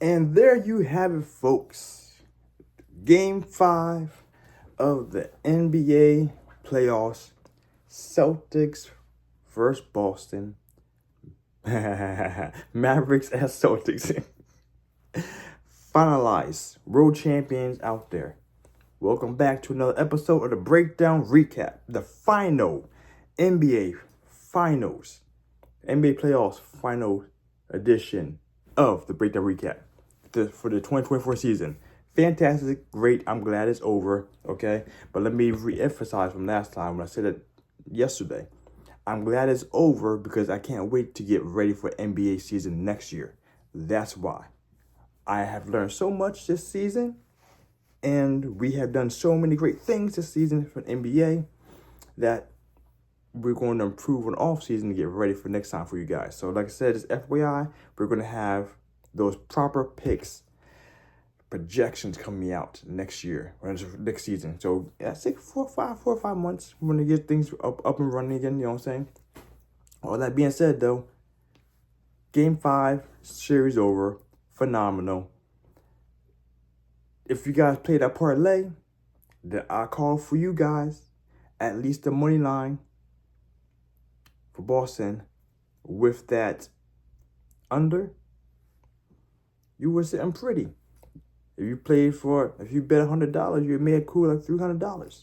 And there you have it, folks. Game 5 of the NBA playoffs. Celtics versus Boston. Mavericks and Celtics. Finalized. World champions out there. Welcome back to another episode of the Breakdown Recap. The final NBA Finals. NBA Playoffs Final Edition of the Breakdown Recap for the 2024 season. Fantastic, great. I'm glad it's over, okay? But let me re-emphasize from last time when I said it yesterday. I'm glad it's over because I can't wait to get ready for NBA season next year. That's why. I have learned so much this season, and we have done so many great things this season for the NBA that we're going to improve on off season to get ready for next time for you guys. So like I said, it's FYI, we're going to have those proper picks, projections coming out next year, or next season. So yeah, 4 or 5 months, we're going to get things up and running again, you know what I'm saying? All that being said though, Game 5, series over, phenomenal. If you guys play that parlay that I call for you guys, at least the money line for Boston with that under, you were sitting pretty. If you bet $100, you made a cool like $300.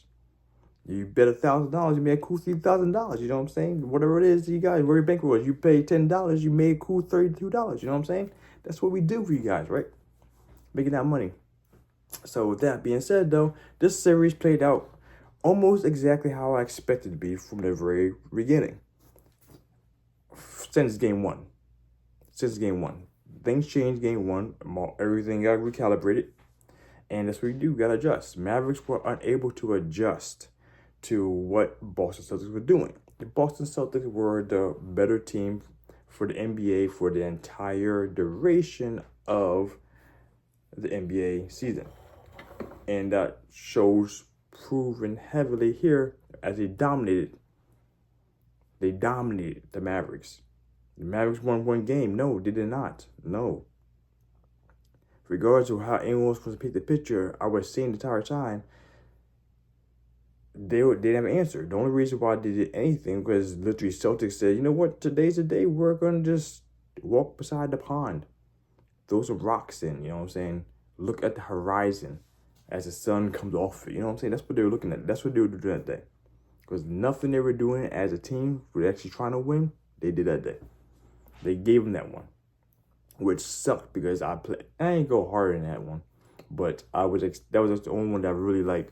You bet $1,000, you made a cool $3,000. You know what I'm saying? Whatever it is, you guys, where your bankroll was, you paid $10, you made a cool $32. You know what I'm saying? That's what we do for you guys, right? Making that money. So with that being said, though, this series played out almost exactly how I expected it to be from the very beginning. Since game one. Things changed game one. Everything got recalibrated. And that's what we do. We got to adjust. Mavericks were unable to adjust to what Boston Celtics were doing. The Boston Celtics were the better team for the NBA for the entire duration of the NBA season. And that shows proven heavily here as they dominated. They dominated the Mavericks. The Mavericks won one game. No, they did not. No. Regardless of how anyone was supposed to paint the picture, I was saying the entire time, they didn't have an answer. The only reason why they did anything was literally Celtics said, you know what, today's the day we're going to just walk beside the pond. Throw some rocks in, you know what I'm saying? Look at the horizon as the sun comes off it, you know what I'm saying? That's what they were looking at. That's what they were doing that day. Because nothing they were doing as a team were actually trying to win, they did that day. They gave them that one, which sucked because I ain't go hard in that one, but that was the only one that I really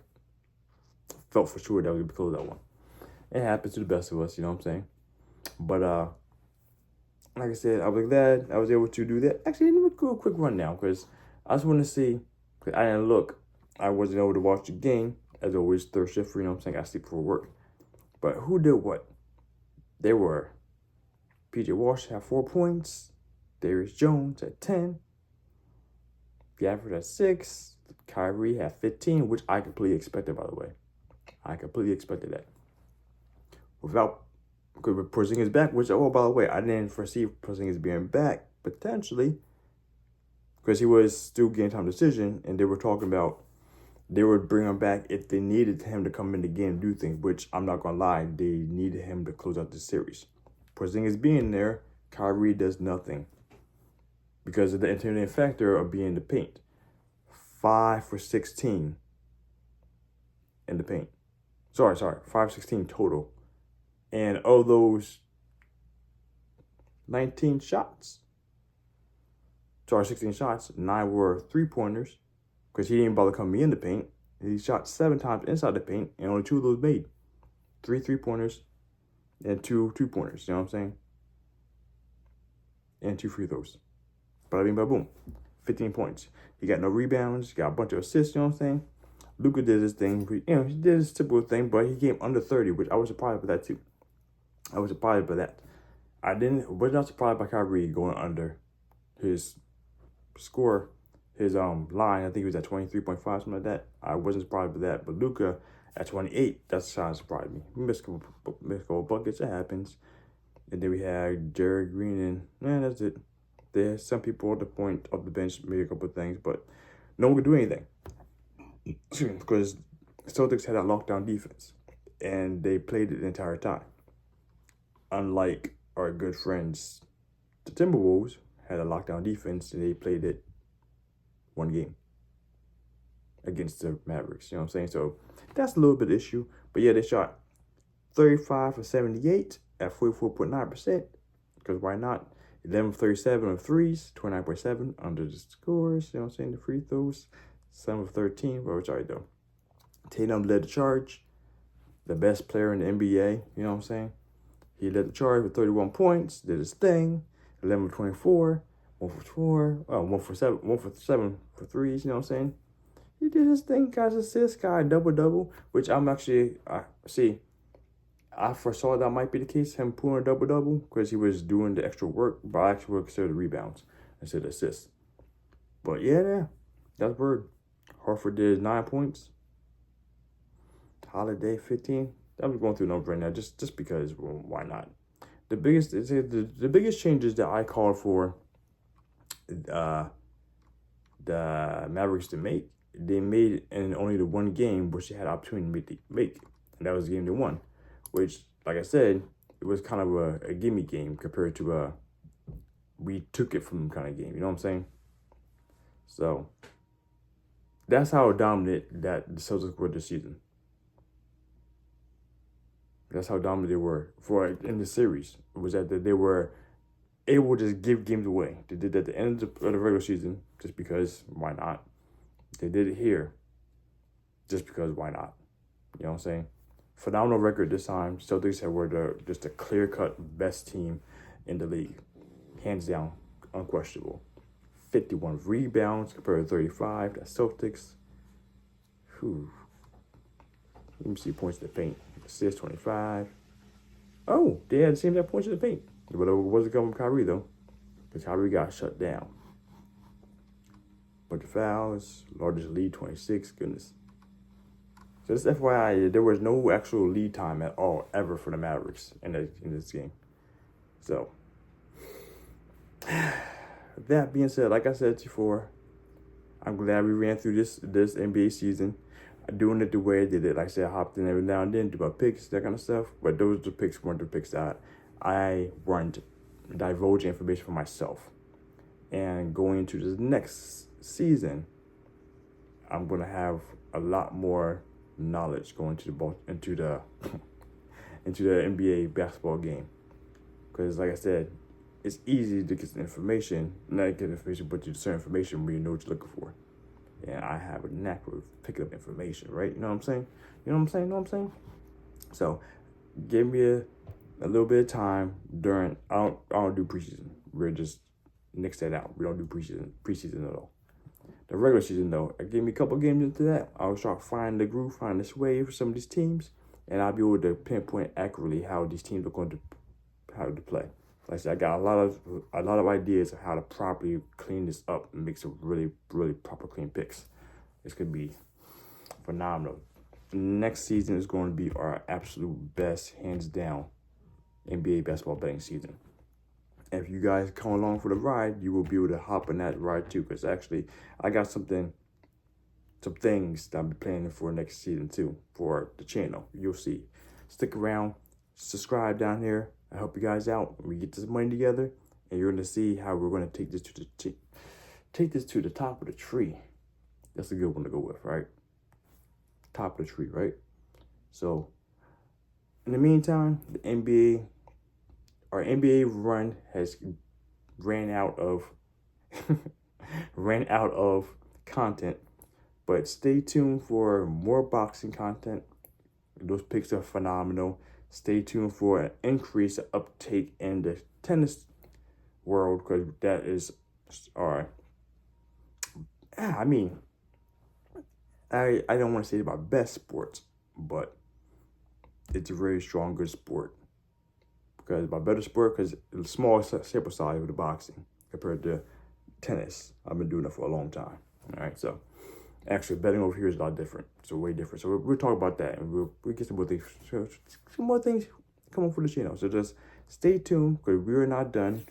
felt for sure that we would close that one. It happens to the best of us, you know what I'm saying? But like I said, I was glad I was able to do that. Actually, let me do a quick rundown because I just want to see. Because I didn't look, I wasn't able to watch the game as always. Third shift, you know what I'm saying? I sleep before work. But who did what? They were PJ Walsh had 4 points. Darius Jones at 10. Gafford at 6. Kyrie had 15, which I completely expected, by the way. I completely expected that. With Porzingis back, which, oh, by the way, I didn't foresee Porzingis being back, potentially, because he was still game time decision, and they were talking about they would bring him back if they needed him to come in the game and do things, which I'm not going to lie, they needed him to close out the series. Porzingis being there, Kyrie does nothing because of the intimidating factor of being in the paint. 5 for 16 in the paint. Sorry, 5-16 total. And of those 16 shots, 9 were 3-pointers because he didn't bother coming in the paint. He shot 7 times inside the paint, and only 2 of those made. 3 3-pointers and 2 2-pointers, you know what I'm saying? And 2 free throws. Bada bing, bada boom. 15 points. He got no rebounds. He got a bunch of assists, you know what I'm saying? Luka did his thing. You know, he did his typical thing, but he came under 30, which I was surprised by that too. I was surprised by that. Was not surprised by Kyrie going under his score, his line. I think he was at 23.5, something like that. I wasn't surprised by that. But Luka at 28, that's how it surprised me. He missed a couple buckets, it happens. And then we had Jared Green, and that's it. There's some people at the point of the bench made a couple of things, but no one could do anything. Because Celtics had a lockdown defense, and they played it the entire time. Unlike our good friends, the Timberwolves had a lockdown defense, and they played it one game against the Mavericks. You know what I'm saying? So that's a little bit of issue. But yeah, they shot 35 for 78 at 44.9%. Because why not? 11 for 37 on threes, 29.7 under the scores. You know what I'm saying? The free throws, 7 for 13. Well, sorry though. Tatum led the charge. The best player in the NBA. You know what I'm saying? He led the charge with 31 points. Did his thing. 11 for 24. 1 for 4. 1 for 7. 1 for 7 for threes. You know what I'm saying? He did his thing, guys. Assist, guy, double, which I'm actually, I foresaw that might be the case, him pulling a double, because he was doing the extra work, but I actually would consider the rebounds instead of assists. But yeah, that's word. Horford did 9 points. Holiday 15. I'm going through numbers right now, just because, well, why not? The biggest changes that I called for the Mavericks to make, they made in only the one game which they had opportunity to make, and that was the game they won. Which, like I said, it was kind of a gimme game compared to we took it from kind of game. You know what I'm saying? So that's how dominant that the Celtics were this season. That's how dominant they were in the series. It was that they were able to just give games away. They did that at the end of the regular season just because why not? They did it here just because why not? You know what I'm saying? Phenomenal record this time. Celtics were just a clear-cut best team in the league. Hands down, unquestionable. 51 rebounds compared to 35. That's Celtics. Whew. Let me see points in the paint. Assists 25. Oh, they had the same exact points in the paint. But it wasn't coming from Kyrie, though. Because Kyrie got shut down. But the fouls, largest lead, 26. Goodness. So just FYI, there was no actual lead time at all ever for the Mavericks in this game. So, that being said, like I said before, I'm glad we ran through this NBA season. Doing it the way I did it. Like I said, I hopped in every now and then, do my picks, that kind of stuff. But the picks weren't the picks that I weren't divulging information for myself. And going into this next season, I'm going to have a lot more knowledge going into the NBA basketball game, because like I said, it's easy to get information, not get information, but to discern information when you know what you're looking for. And I have a knack of picking up information, right? You know what I'm saying? Know what I'm saying? So, give me a little bit of time during. I don't do preseason. We're just nix that out. We don't do preseason at all. The regular season, though, give me a couple games into that. I'll start finding the groove, find the sway for some of these teams, and I'll be able to pinpoint accurately how these teams are going to play. Like I said, I got a lot of ideas of how to properly clean this up and make some really, really proper clean picks. This could be phenomenal. Next season is going to be our absolute best, hands down, NBA basketball betting season. And if you guys come along for the ride, you will be able to hop on that ride too. Because actually, I got some things that I'll be planning for next season too for the channel. You'll see. Stick around, subscribe down here. I help you guys out. We get this money together, and you're gonna see how we're gonna take this to the top of the tree. That's a good one to go with, right? Top of the tree, right? So, in the meantime, our NBA run has ran out of content, but stay tuned for more boxing content. Those picks are phenomenal. Stay tuned for an increase, uptake in the tennis world, because that is I don't want to say about best sports, but it's a very strong, good sport. Because my better sport, because it's a small sample size with the boxing compared to tennis. I've been doing it for a long time. All right, so actually betting over here is a lot different. So way different. So we'll talk about that, and we'll get some more things coming for the channel. So just stay tuned, because we're not done.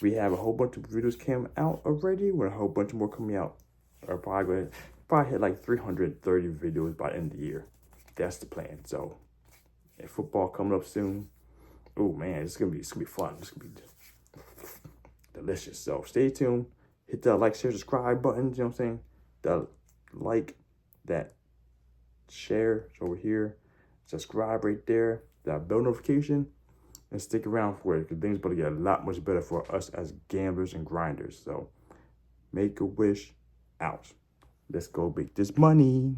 We have a whole bunch of videos came out already, with a whole bunch more coming out. Or probably hit like 330 videos by the end of the year. That's the plan. So, and football coming up soon. Oh man, it's gonna be fun. It's gonna be delicious. So stay tuned. Hit that like, share, subscribe button. You know what I'm saying? That like, that share over here, subscribe right there. That bell notification, and stick around for it, because things about to get a lot much better for us as gamblers and grinders. So, make a wish out. Let's go make this money.